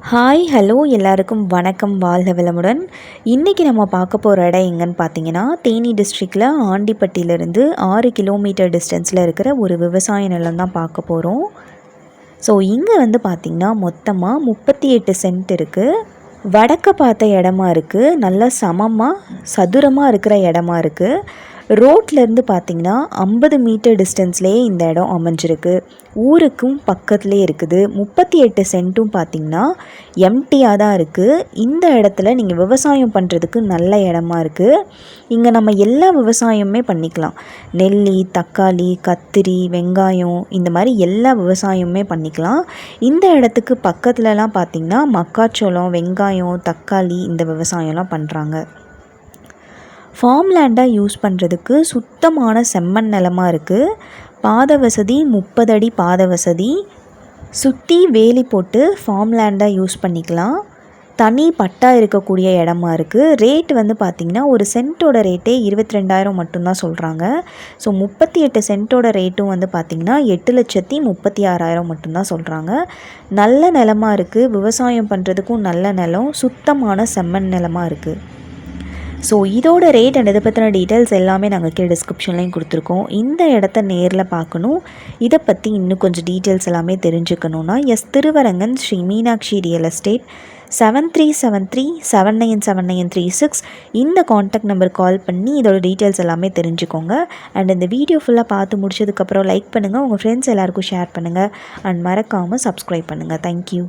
Hi hello எல்லாருக்கும் வணக்கம், வாழ்க வளமுடன். இன்றைக்கி நம்ம பார்க்க போகிற இடம் எங்கன்னு பார்த்தீங்கன்னா, தேனி டிஸ்ட்ரிக்டில் ஆண்டிப்பட்டியிலேருந்து 6 கிலோமீட்டர் டிஸ்டன்ஸில் இருக்கிற ஒரு விவசாய நிலம் தான் பார்க்க போகிறோம். ஸோ இங்கே வந்து பார்த்திங்கன்னா மொத்தமாக 38 சென்ட் இருக்குது. வடக்க பார்த்த இடமா இருக்குது, நல்லா சமமாக சதுரமாக இருக்கிற இடமா இருக்குது. ரோட்லேருந்து பார்த்திங்கன்னா 50 மீட்டர் டிஸ்டன்ஸ்லேயே இந்த இடம் அமைஞ்சிருக்கு. ஊருக்கும் பக்கத்துலேயே இருக்குது. 38 சென்ட்டும் பார்த்திங்கன்னா எம்டியாக தான் இருக்குது. இந்த இடத்துல நீங்கள் விவசாயம் பண்ணுறதுக்கு நல்ல இடமா இருக்குது. இங்கே நம்ம எல்லா விவசாயமுமே பண்ணிக்கலாம். நெல்லி, தக்காளி, கத்திரி, வெங்காயம், இந்த மாதிரி எல்லா விவசாயமுமே பண்ணிக்கலாம். இந்த இடத்துக்கு பக்கத்துலலாம் பார்த்திங்கன்னா மக்காச்சோளம், வெங்காயம், தக்காளி இந்த விவசாயம்லாம் பண்ணுறாங்க. ஃபார்ம் லேண்டாக யூஸ் பண்ணுறதுக்கு சுத்தமான செம்மண் நிலமாக இருக்குது. பாத வசதி 30 அடி பாத வசதி, சுற்றி வேலி போட்டு ஃபார்ம் லேண்டாக யூஸ் பண்ணிக்கலாம். தனி பட்டா இருக்கக்கூடிய இடமா இருக்குது. ரேட் வந்து பார்த்திங்கன்னா ஒரு சென்ட்டோட ரேட்டே 22,000 மட்டும்தான் சொல்கிறாங்க. ஸோ 38 சென்ட்டோட ரேட்டும் வந்து பார்த்திங்கன்னா 8,36,000 மட்டும்தான் சொல்கிறாங்க. நல்ல நிலமா இருக்குது. விவசாயம் பண்ணுறதுக்கும் நல்ல நிலம், சுத்தமான செம்மண் நிலமாக இருக்குது. ஸோ இதோட ரேட் அண்ட் இதை பற்றின டீட்டெயில்ஸ் எல்லாமே நாங்கள் கீழே டிஸ்கிரிப்ஷன்லையும் கொடுத்துருக்கோம். இந்த இடத்த நேரில் பார்க்கணும், இதை பற்றி இன்னும் கொஞ்சம் டீட்டெயில்ஸ் எல்லாமே தெரிஞ்சுக்கணுன்னா திருவரங்கன் ஸ்ரீ மீனாட்சி ரியல் எஸ்டேட் 7373797936 இந்த காண்டாக்ட் நம்பர் கால் பண்ணி இதோட டீட்டெயில்ஸ் எல்லாமே தெரிஞ்சுக்கோங்க. அண்ட் இந்த வீடியோ ஃபுல்லாக பார்த்து முடிச்சதுக்கப்புறம் லைக் பண்ணுங்கள், உங்கள் ஃப்ரெண்ட்ஸ் எல்லாேருக்கும் ஷேர் பண்ணுங்கள், அண்ட் மறக்காமல் சப்ஸ்கிரைப் பண்ணுங்கள். தேங்க்யூ.